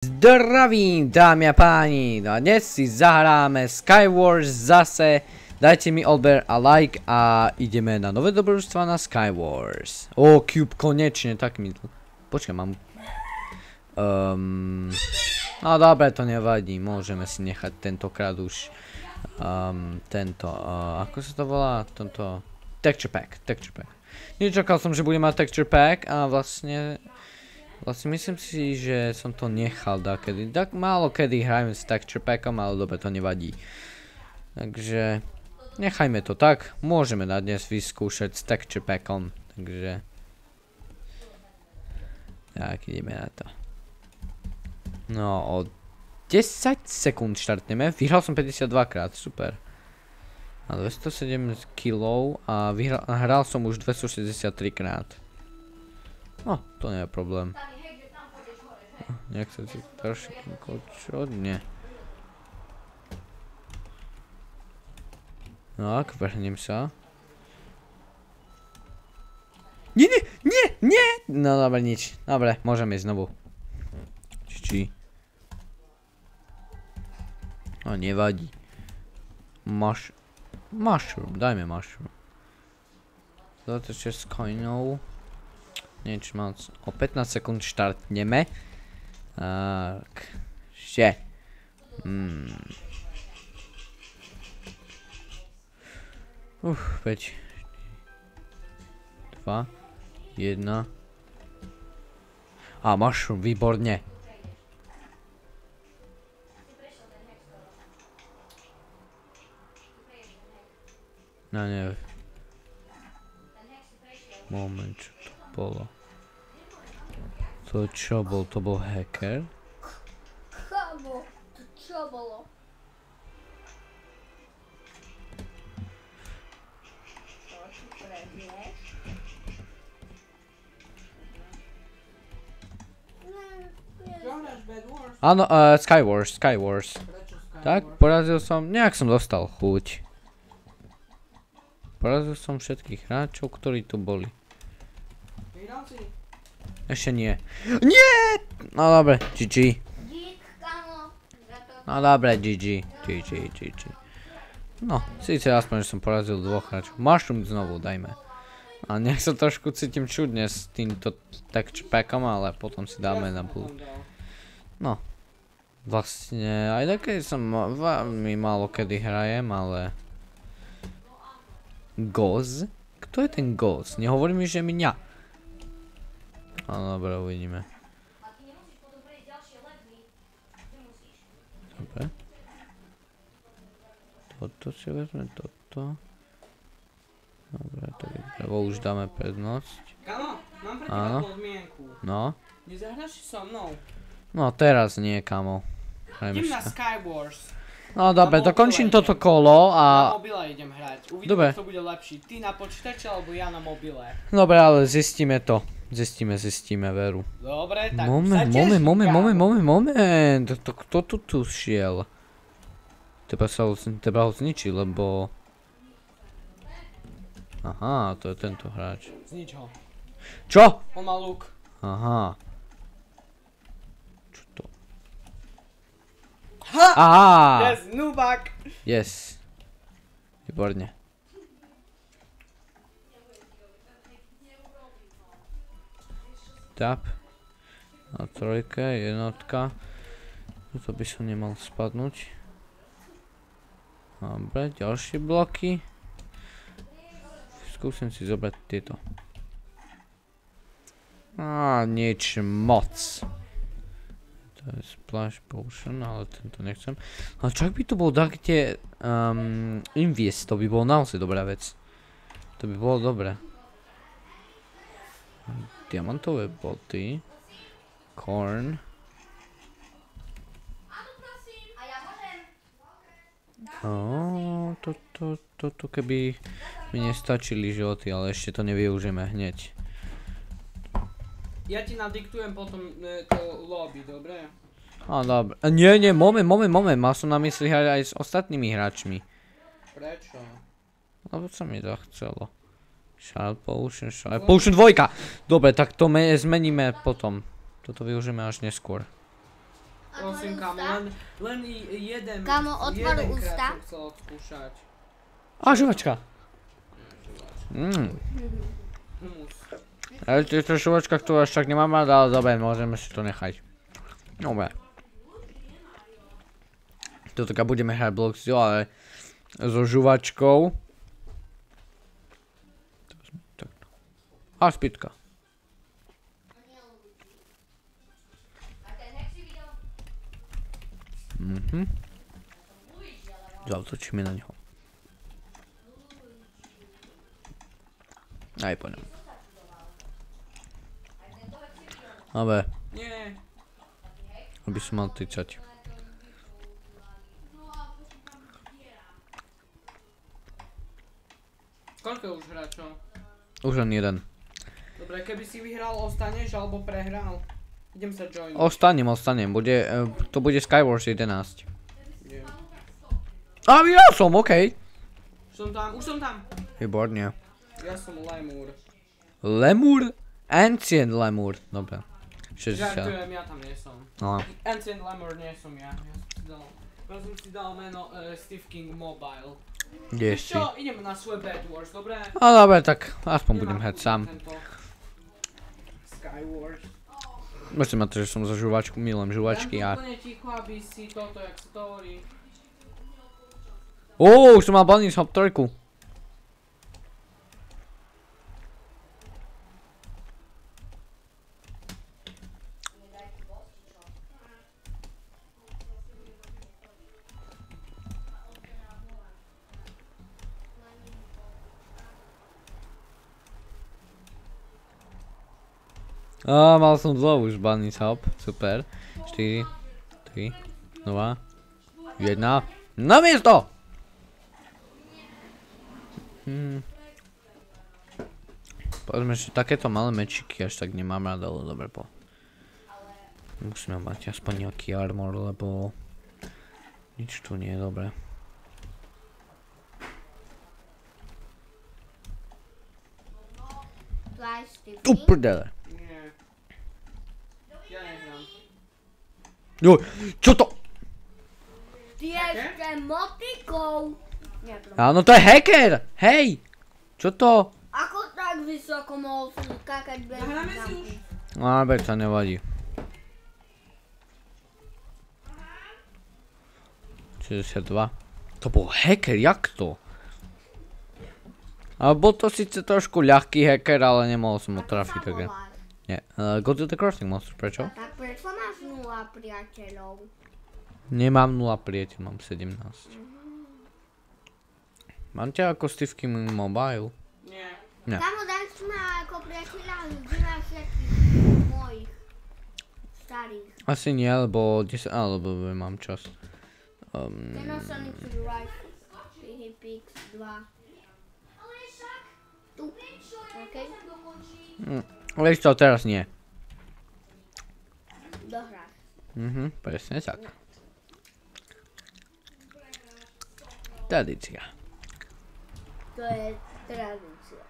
Zdravím, dámy a páni, no a dnes si zahráme Skywars zase. Dajte mi odber a like a ideme na nové dobrodružstva na Skywars. Cube, konečne, tak mi... Počkaj, mám... No dobre, to nevadí, môžeme si nechať tentokrát už... ako sa to volá? Tento... Texture pack. Nečakal som, že budem mať texture pack a vlastne myslím si, že som to nechal dakedy. Tak málo kedy hrajem s texture packom, ale dobre, to nevadí. Takže nechajme to tak. Môžeme na dnes vyskúšať s texture packom. Takže tak, ideme na to. No, o 10 sekúnd štartneme. Vyhral som 52 krát, super. A 207 kg a hral som už 263 krát. No, to nie je problém. Nechce si trošku čodne. Tak, vrhnem sa. Nie! No dobre, nič. Dobre, môžeme ísť znovu. No, nevadí. Mushroom, dajme mushroom. 26 coinov. Nič moc. O 15 sekúnd štartneme. Tak. Ešte. 5 2 1. Mushroom, výborne. No nie. Moment, čo to bolo? To čo bol? To bol hacker? Kámo, to čo bolo? To si previeš? Áno, Skywars. Tak, porazil som, nejak som dostal chuť. Porazil som všetkých hráčov, ktorí tu boli. Ešte nie. Nie! No dobre, GG. No dobre, GG. No, síce aspoň, že som porazil dvoch hráčov. Mushroom znovu, dajme. A nech sa trošku cítim čudne s týmto texture packom, ale potom si dáme na blue. No. Vlastne, aj také som veľmi málo kedy hrajem, ale... Goz? Kto je ten Goz? Nehovorí mi, že mňa. Áno, dobre, uvidíme. Dobre. Toto si vezme, toto. Dobre, tak lebo už dáme prednosť. Kamo, mám pre teba podmienku. No? Nezahraš si so mnou? No teraz nie, kamo. Idem na Skywars. No dobre, dokončím toto kolo a... Na mobile idem hrať. Dobre. Uvidíme, kto bude lepší. Ty na počítači alebo ja na mobile. Dobre, ale zistíme to. Zistíme, veru. Dobre, tak Moment. Kto tu šiel? Teba ho zničí, lebo... Aha, to je tento hráč. Znič ho. Čo? On má luk. Aha. Čo to? Ha! Aha! Yes, noobak! Yes. Výborne. Tap. Na trojke, jednotka. Toto by som nemal spadnúť. Dobre, ďalšie bloky. Skúsim si zobrať tieto. Nič moc. To je splash potion, ale tento nechcem. Ale čak by to bol takde invest, to by bolo naozaj dobrá vec. To by bolo dobré. Diamantové boty. Corn. Toto keby mi nestačili životy, ale ešte to nevyužijeme hneď. Ja ti nadiktujem potom to lobby, dobre? Dobre. Nie, moment. Mal som na mysli hrať aj s ostatnými hráčmi. Prečo? Lebo sa mi to chcelo. Shard Potion, Potion 2! Dobre, tak to zmeníme potom. Toto využijeme až neskôr. Prosím, Otvoril kamo, ústa? len jeden, Kamo, otvor jedenkrát ústa. som chcel odskúšať. A, žuvačka. Humus. Ale to je to žuvačka, ktorú až tak nemám rád, ale dobre, môžeme si to nechať. Dobre. Toto budeme hrať Bloxio, ale so žuvačkou. A spýtka. Zautočíme na neho. Aj po ňom. Dobre, Nie. aby som mal tyčať. Koľko je už hráčov? Už len jeden. Dobre, keby si vyhral, ostaneš alebo prehral? Idem sa join. Ostanem. To bude Skywars 11. Idem. A ja som, okej. Už som tam. Výborne. Ja som Lemur. Lemur? Ancient Lemur. Dobre. 60. Žartujem, ja tam nie som. No. Ancient Lemur nie som ja. Ja som si dal meno Steve King Mobile. Kde Vieš si? čo, idem na svoj Bad Wars, dobre? A dobre, tak aspoň budem hrať sám. Skywars. Myslím na to, že som za žuvačku, milujem žuvačky a... úplne ticho, aby si toto, jak sa to hovorí. Už som mal Bunny Hop 3. Mal som znovu už Bunny Hop, super. 4, 3, 2, 1. Na miesto! Povedzme, že takéto malé mečiky až tak nemám rád, ale dobre po. Musíme mať aspoň nejaký armor, lebo nič tu nie je dobré. Tu prdele. Nie. Ja nehrám. Jo, čo to? Ty ešte motikou. Nie, Áno, to je hacker! Hej! Čo to? ako tak vysoko mohol si skákať bez Zahráme si už? Veď sa nevadí. 62. To bol hacker, jak to? A bol to síce trošku ľahký hacker, ale nemohol som ho trafiť také. Nie. Go to the crossing monster, prečo? Tak prečo máš 0 priateľov? Nemám 0 priateľ, mám 17. Mám ťa ako Steve King Mobile? Nie. Nie. Kamo, daj si ma ako priateľa, kde máš všetkých mojich starých. Asi nie, alebo 10, alebo mám čas. Ten Sonic Rifle, Pix 2. Tu, okej? Vieš čo, teraz nie. Dohráš. Presne tak. Tradícia. To je tradícia.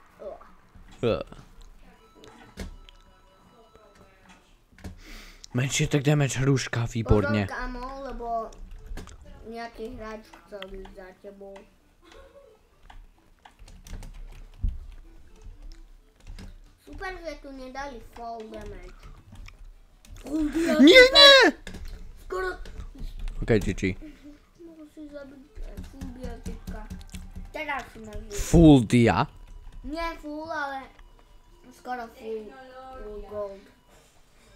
Menšie tak damage hruška, výborne. Pozor, kamo, lebo nejaký hráč chcel ísť za tebou. Super, že tu nedali fall damage. Nie, nie! Skoro Ok, GG. musí zabiť full biotika. Teraz si ma žiť. Full dia. Nie full, ale skoro full gold.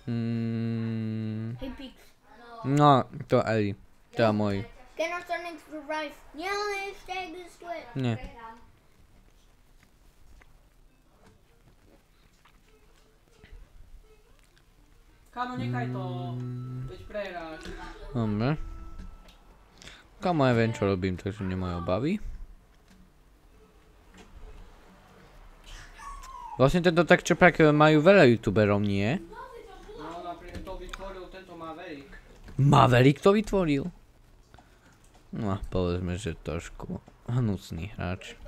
Hej, Pix. No, to Eli. To je môj. Keno Sonic Rifle. Nie, ale ešte existuje. Nie. Kámo, nechaj to. Veď prehráš. Dobre. Kamo, ja viem, čo robím, takže nemajú obavy. Vlastne tento texture pack majú veľa youtuberov, nie? No, napríklad to vytvoril tento Maverick. Maverick to vytvoril? No, povedzme, že trošku hnusný hráč.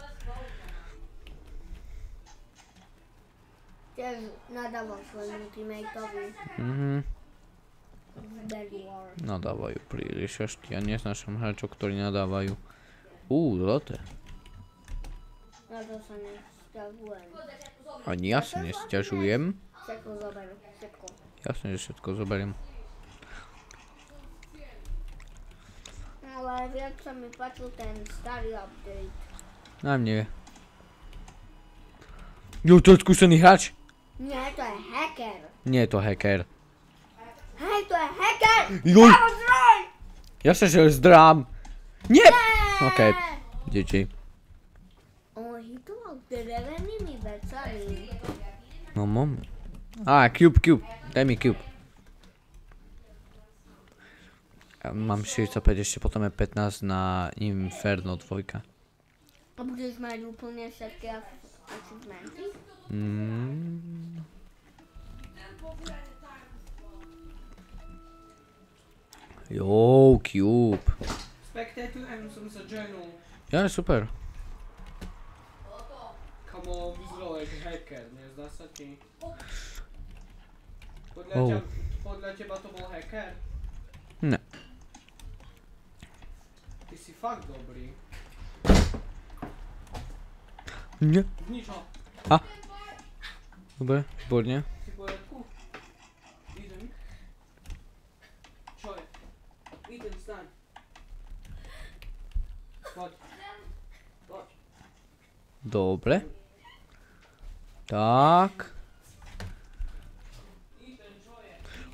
Tiež nadával svojmu teammateovi. Bedwars. Nadávajú príliš ešte. Ja neznášam hráčov, ktorí nadávajú. Zlaté. Na to sa nesťažujem. Ani ja sa nesťažujem. Všetko zoberú, všetko. Jasne, že všetko zoberiem. Ale viac sa mi páčil ten starý update. Na mne. Jo, to je skúsený hráč? Nie, to je hacker. Nie je to hacker. Hej, to je hacker! Joj. Áno, zdroj! Jasne, že zdrám. Nie! OK, GG. On hitoval drevenými vecami. No moment. Cube. Daj mi cube. Ja mám 45, ešte potom je 15 na Inferno 2. A budeš mať úplne všetky achievementy? Jo, cube. Spectatorem som sa joinul. Ja, super. Kamo, vyzeral jak hacker, nezdá sa ti? Podľa teba to bol hacker? Ne. Ty si fakt dobrý. Nie. Znič ho. Dobre, výborne. Si v poriadku? Idem. Čo je? Idem, staň. Poď. Dobre. Tak.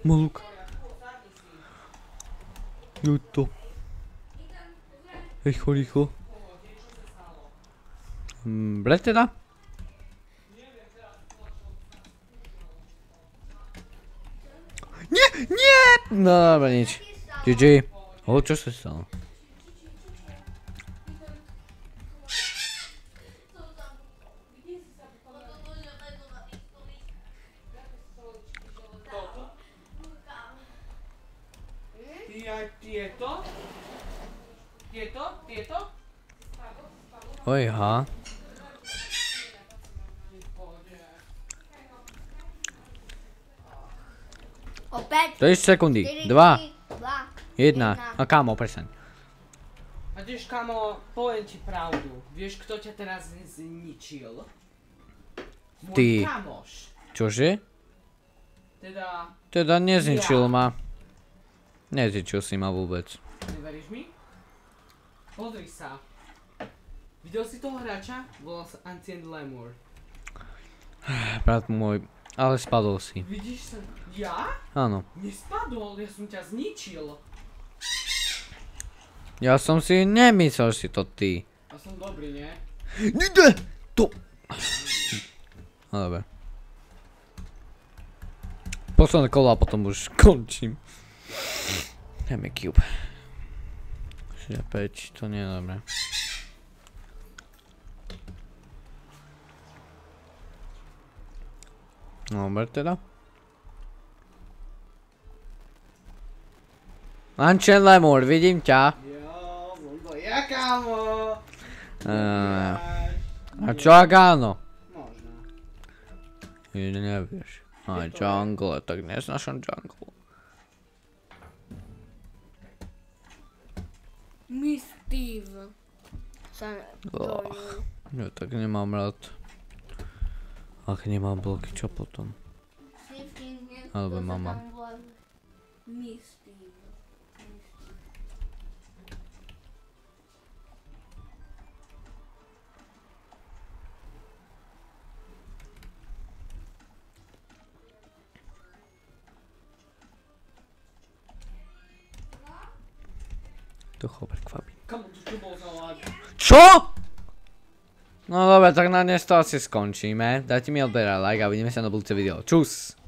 Malúk. Jo to. Rýchlo. Bre teda? Nie! No dobra, nič. GG. Čo sa stalo? Tieto? Ojha. Opäť. 30 sekundy. 2, 1. A kámo, prestaň. A tiež, kamo, poviem ti pravdu. Vieš, kto ťa teraz zničil? Môj Ty. kamoš. Čože? Teda, nezničil ma. Nezničil si ma vôbec. neveríš mi? Pozri sa. Videl si toho hráča? Volal sa Ancient Lemur. Brat môj, ale spadol si. Vidíš sa? Ja? Áno. Nespadol, ja som ťa zničil. Ja som si nemyslel si to ty. Ja som dobrý, nie? Nide! To... No dobre. Posledné kolo a potom už končím. Dajme cube. 5, to nie je dobré. Dobre teda. Ancient Lemur, vidím ťa. Jo, bol ja, kámo. A čo ak áno? Možno. Nevieš. Jungle, tak neznášam jungle. Steve sa doľul. Ja tak nemám rád. Ak nemám bloky, čo potom? Alebo mama. Steve. To ho prekvapí. Kamo, čo bol za lag? Čo? No dobre, tak na dnes to asi skončíme. Dajte mi odberať like a vidíme sa na budúce video. Čus!